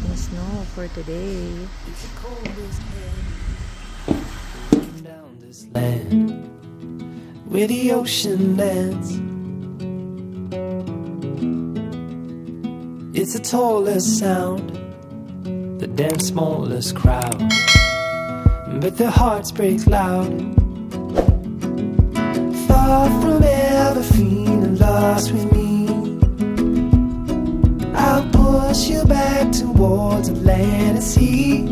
nating snow for today. It's the coldest hand down this land where the ocean lands. It's the tallest sound, the damn smallest crowd, but their hearts break loud. Far from ever feeling lost with me, I'll push you back towards the land and sea.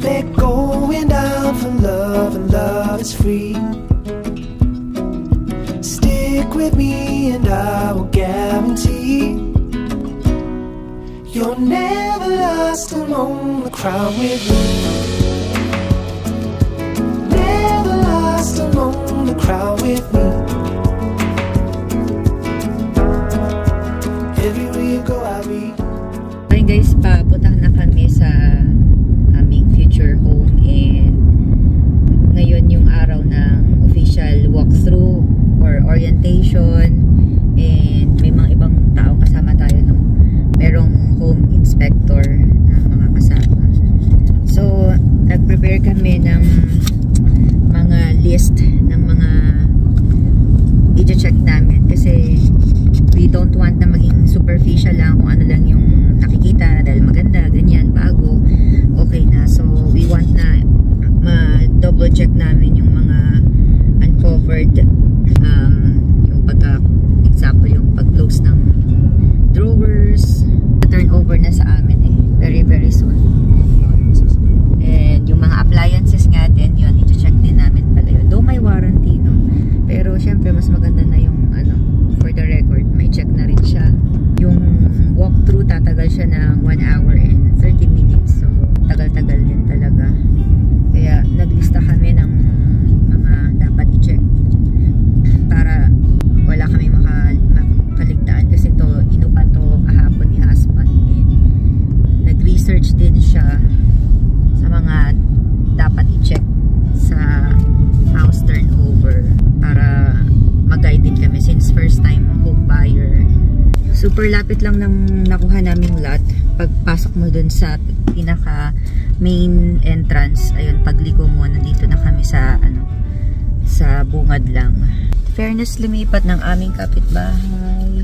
They're going down for love, and love is free. Stick with me and I will guarantee you're never lost among the crowd with me. Never lost among the crowd with me. Everywhere you go I'll be. Ayun guys, papuntahan na kami sa aming future home, and ngayon yung araw ng official walkthrough or orientation, and may mga ibang tao kasama tayo, no? Merong home inspector na mga kasama. So, nag-prepare kami ng mga list ng mga i-check namin kasi we don't want na maging superficial lang kung ano lang yung nakikita dahil maganda, ganyan, bago, okay na. So, we want na ma-double check namin yung mga uncovered, yung example, yung pag-close ng drawers, turnover na sa amin very very soon. And yung mga appliances nga din, yun, i-check din namin pala yun. Though may warranty, no? Pero syempre mas maganda na yung for the record, may check na rin siya. Yung walkthrough tatagal siya ng 1 hour and 30 minutes. So tagal-tagal din talaga. Kaya naglista kami ng mga dapat i-check para wala kami makaligtaan, kasi to inupan to kahapon ni husband, and nag-research din siya sa mga dapat i-check sa house turnover para mag-guide din kami since first time home buyer. Super lapit lang ng nakuha naming lot. Pagpasok mo dun sa pinaka main entrance, ayun, pagligo mo, nandito na kami sa sa bungad lang. Fairness, lumipat ng aming kapitbahay.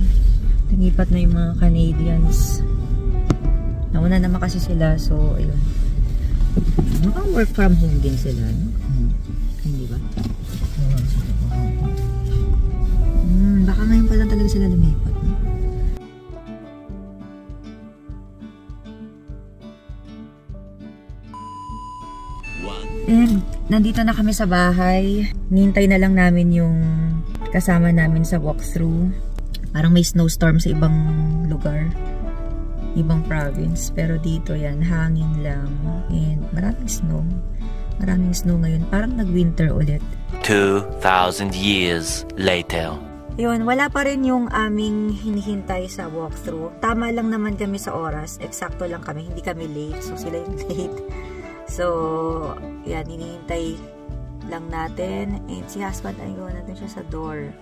Lumipat na yung mga Canadians. Nauna naman kasi sila, so ayun. Work from home din sila, no? Hindi ba? Baka ngayon pa lang talaga sila lumipat, no? And nandito na kami sa bahay. Nihintay na lang namin yung kasama namin sa walkthrough. Parang may snowstorm sa ibang lugar, ibang province, pero dito yan, hangin lang, and maraming snow. Maraming snow ngayon. Parang nag-winter ulit. 2,000 years later. Yun, wala pa rin yung aming hinihintay sa walkthrough. Tama lang naman kami sa oras. Eksakto lang kami. Hindi kami late. So, sila yung late. So, yan, hinihintay lang natin. And si husband, ayun, natin siya sa door.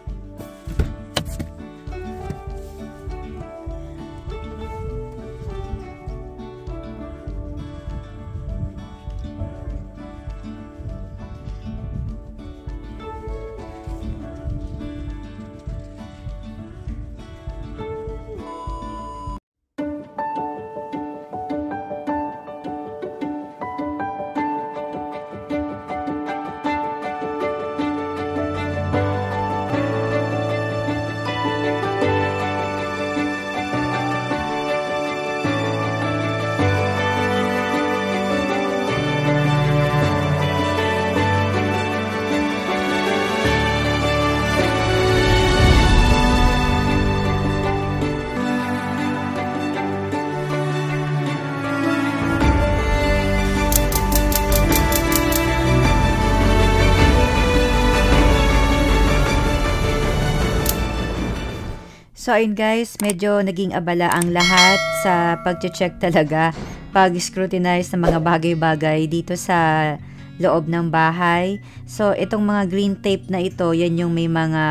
So ayun guys, medyo naging abala ang lahat sa pag-check talaga, pag-scrutinize ng mga bagay-bagay dito sa loob ng bahay. So itong mga green tape na ito, yan yung may mga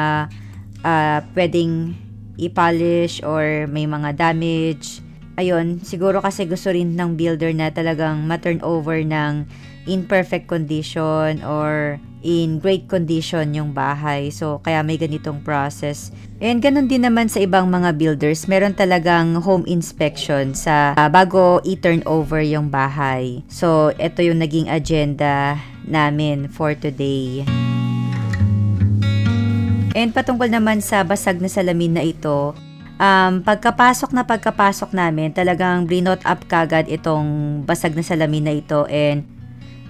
pwedeng i-polish or may mga damage. ayun, siguro kasi gusto rin ng builder na talagang ma-turn over ng in perfect condition or in great condition yung bahay. So, kaya may ganitong process. And ganun din naman sa ibang mga builders, meron talagang home inspection sa bago i-turn over yung bahay. So, ito yung naging agenda namin for today. And patungkol naman sa basag na salamin na ito, pagkapasok namin, talagang brinot up kagad itong basag na salamin na ito and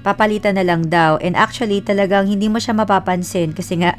papalitan na lang daw. And actually, talagang hindi mo siya mapapansin kasi nga,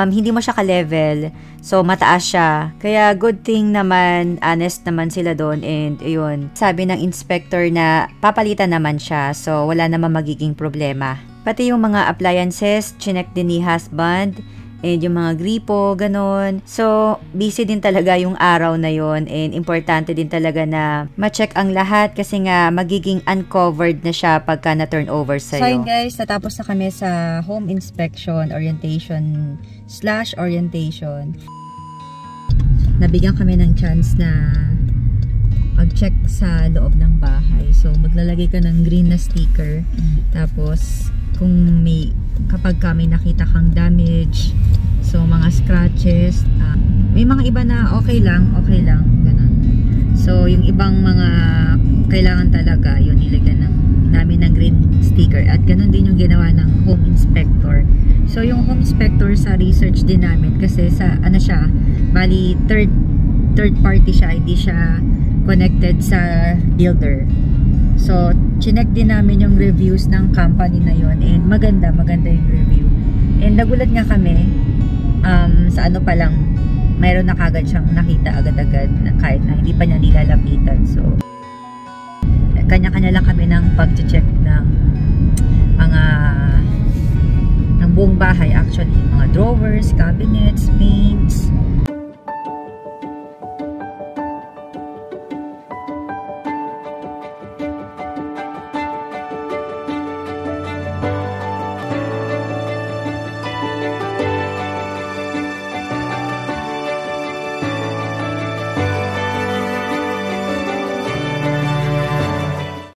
hindi mo siya ka-level. So, mataas siya. Kaya, good thing naman, honest naman sila doon. And, ayun, sabi ng inspector na papalitan naman siya. So, wala naman magiging problema. Pati yung mga appliances, chinek din ni husband. And yung mga gripo, ganon. So, busy din talaga yung araw na yon and importante din talaga na ma-check ang lahat kasi nga magiging uncovered na siya pagka na-turn over sa'yo. So, yun guys, natapos na kami sa home inspection, orientation / orientation. Nabigyan kami ng chance na pag-check sa loob ng bahay. So, maglalagay ka ng green na sticker. Tapos, kung kapag may nakita kang damage, so mga scratches, may mga iba na okay lang, ganun. So, yung ibang mga kailangan talaga, yun nilagyan namin ng green sticker at ganun din yung ginawa ng home inspector. So, yung home inspector sa research din namin kasi sa, siya, bali third party siya, hindi siya connected sa builder. So, chinek din namin yung reviews ng company na yon and maganda yung review. And nagulat nga kami, sa pa lang, mayroon na kagad siyang nakita agad-agad na kahit na hindi pa niya nilalapitan. So, kanya-kanya lang kami ng pag-check ng ng buong bahay actually. Mga drawers, cabinets, paints,